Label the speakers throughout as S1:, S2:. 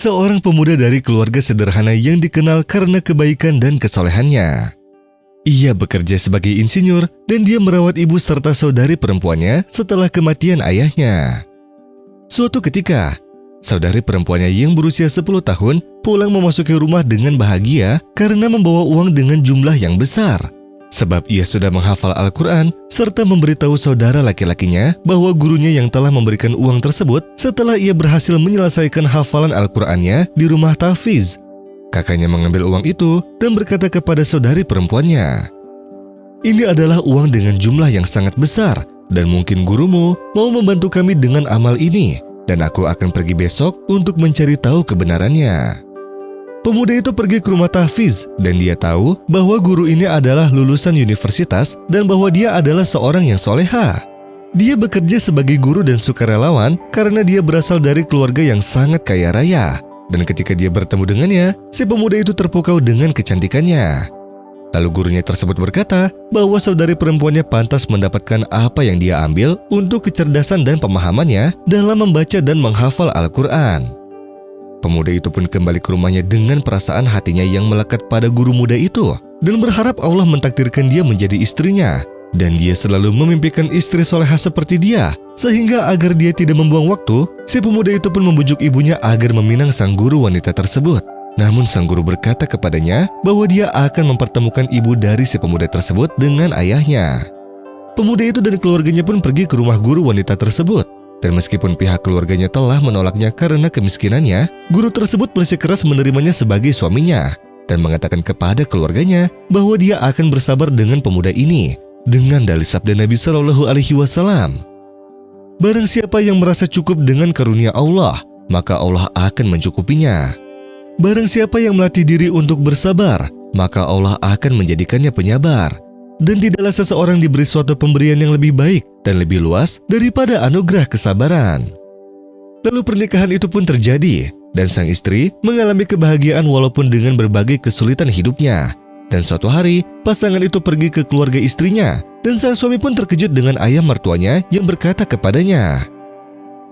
S1: seorang pemuda dari keluarga sederhana yang dikenal karena kebaikan dan kesolehannya. Ia bekerja sebagai insinyur dan dia merawat ibu serta saudari perempuannya setelah kematian ayahnya. Suatu ketika, saudari perempuannya yang berusia 10 tahun pulang memasuki rumah dengan bahagia karena membawa uang dengan jumlah yang besar. Sebab ia sudah menghafal Al-Quran serta memberitahu saudara laki-lakinya bahwa gurunya yang telah memberikan uang tersebut setelah ia berhasil menyelesaikan hafalan Al-Qurannya di rumah tahfiz. Kakaknya mengambil uang itu dan berkata kepada saudari perempuannya, "Ini adalah uang dengan jumlah yang sangat besar dan mungkin gurumu mau membantu kami dengan amal ini dan aku akan pergi besok untuk mencari tahu kebenarannya." Pemuda itu pergi ke rumah tahfiz dan dia tahu bahwa guru ini adalah lulusan universitas dan bahwa dia adalah seorang yang soleha. Dia bekerja sebagai guru dan sukarelawan karena dia berasal dari keluarga yang sangat kaya raya. Dan ketika dia bertemu dengannya, si pemuda itu terpukau dengan kecantikannya. Lalu gurunya tersebut berkata bahwa saudari perempuannya pantas mendapatkan apa yang dia ambil untuk kecerdasan dan pemahamannya dalam membaca dan menghafal Al-Quran. Pemuda itu pun kembali ke rumahnya dengan perasaan hatinya yang melekat pada guru muda itu dan berharap Allah mentakdirkan dia menjadi istrinya. Dan dia selalu memimpikan istri soleha seperti dia, sehingga agar dia tidak membuang waktu, si pemuda itu pun membujuk ibunya agar meminang sang guru wanita tersebut. Namun sang guru berkata kepadanya bahwa dia akan mempertemukan ibu dari si pemuda tersebut dengan ayahnya. Pemuda itu dan keluarganya pun pergi ke rumah guru wanita tersebut. Dan meskipun pihak keluarganya telah menolaknya karena kemiskinannya, guru tersebut bersikeras menerimanya sebagai suaminya dan mengatakan kepada keluarganya bahwa dia akan bersabar dengan pemuda ini dengan dalil sabda Nabi Shallallahu Alaihi Wasallam, "Barang siapa yang merasa cukup dengan karunia Allah, maka Allah akan mencukupinya. Barang siapa yang melatih diri untuk bersabar, maka Allah akan menjadikannya penyabar. Dan tidaklah seseorang diberi suatu pemberian yang lebih baik dan lebih luas daripada anugerah kesabaran." Lalu pernikahan itu pun terjadi, dan sang istri mengalami kebahagiaan walaupun dengan berbagai kesulitan hidupnya. Dan suatu hari, pasangan itu pergi ke keluarga istrinya, dan sang suami pun terkejut dengan ayah mertuanya yang berkata kepadanya,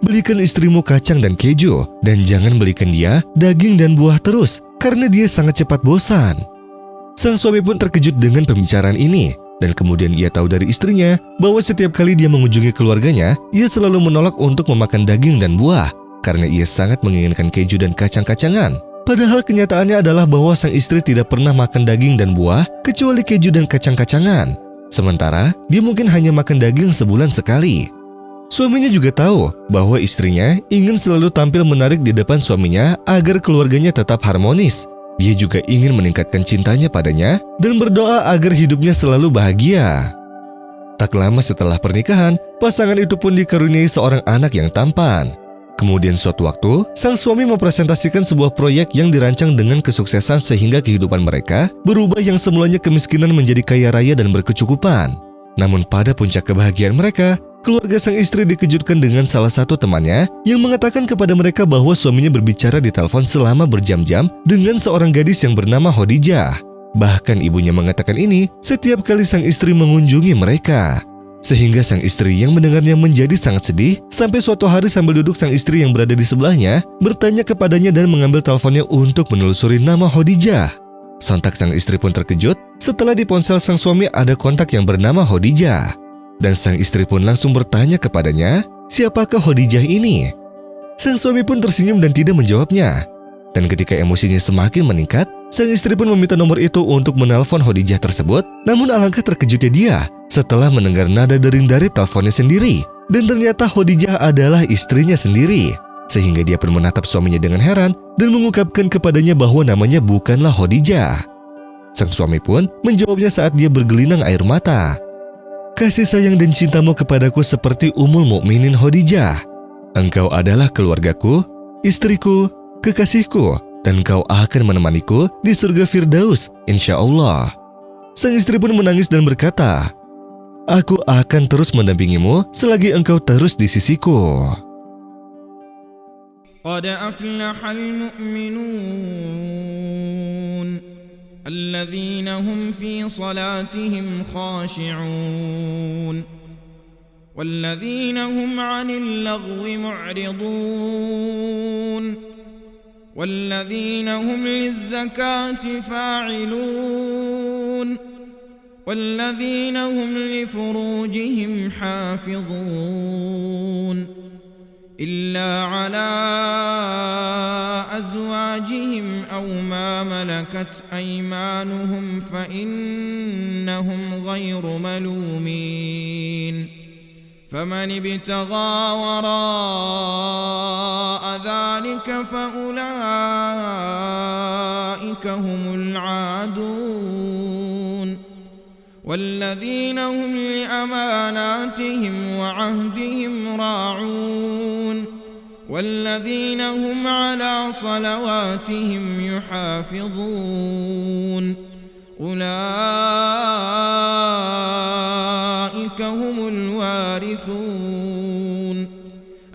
S1: "Belikan istrimu kacang dan keju, dan jangan belikan dia daging dan buah terus, karena dia sangat cepat bosan." Sang suami pun terkejut dengan pembicaraan ini, dan kemudian ia tahu dari istrinya bahwa setiap kali dia mengunjungi keluarganya, ia selalu menolak untuk memakan daging dan buah, karena ia sangat menginginkan keju dan kacang-kacangan. Padahal kenyataannya adalah bahwa sang istri tidak pernah makan daging dan buah, kecuali keju dan kacang-kacangan. Sementara, dia mungkin hanya makan daging sebulan sekali. Suaminya juga tahu bahwa istrinya ingin selalu tampil menarik di depan suaminya agar keluarganya tetap harmonis. Dia juga ingin meningkatkan cintanya padanya dan berdoa agar hidupnya selalu bahagia. Tak lama setelah pernikahan, pasangan itu pun dikaruniai seorang anak yang tampan. Kemudian suatu waktu, sang suami mempresentasikan sebuah proyek yang dirancang dengan kesuksesan sehingga kehidupan mereka berubah yang semulanya kemiskinan menjadi kaya raya dan berkecukupan. Namun pada puncak kebahagiaan mereka, keluarga sang istri dikejutkan dengan salah satu temannya yang mengatakan kepada mereka bahwa suaminya berbicara di telepon selama berjam-jam dengan seorang gadis yang bernama Khadijah. Bahkan ibunya mengatakan ini setiap kali sang istri mengunjungi mereka. Sehingga sang istri yang mendengarnya menjadi sangat sedih, sampai suatu hari sambil duduk sang istri yang berada di sebelahnya bertanya kepadanya dan mengambil teleponnya untuk menelusuri nama Khadijah. Sontak sang istri pun terkejut setelah di ponsel sang suami ada kontak yang bernama Khadijah. Dan sang istri pun langsung bertanya kepadanya, siapakah Khadijah ini? Sang suami pun tersenyum dan tidak menjawabnya. Dan ketika emosinya semakin meningkat, sang istri pun meminta nomor itu untuk menelpon Khadijah tersebut. Namun alangkah terkejutnya dia setelah mendengar nada dering dari teleponnya sendiri. Dan ternyata Khadijah adalah istrinya sendiri. Sehingga dia pun menatap suaminya dengan heran dan mengungkapkan kepadanya bahwa namanya bukanlah Khadijah. Sang suami pun menjawabnya saat dia bergelinang air mata, "Kasih sayang dan cintamu kepadaku seperti Ummul Mukminin Khadijah. Engkau adalah keluargaku, istriku, kekasihku, dan engkau akan menemaniku di surga Firdaus, insya Allah." Sang istri pun menangis dan berkata, "Aku akan terus mendampingimu selagi engkau terus di sisiku."
S2: قد أفلح المؤمنون الذين هم في صلاتهم خاشعون والذين هم عن اللغو معرضون والذين هم للزكاة فاعلون والذين هم لفروجهم حافظون إلا على أزواجهم أو ما ملكت أيمانهم فإنهم غير ملومين فمن ابتغى وراء ذلك فأولئك هم العادون والذين هم لأماناتهم وعهدهم راعون والذين هم على صلواتهم يحافظون أولئك هم الوارثون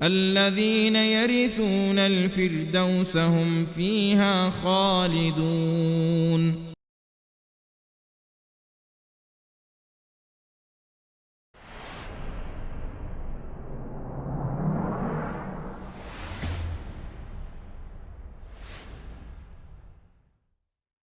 S2: الذين يرثون الفردوس هم فيها خالدون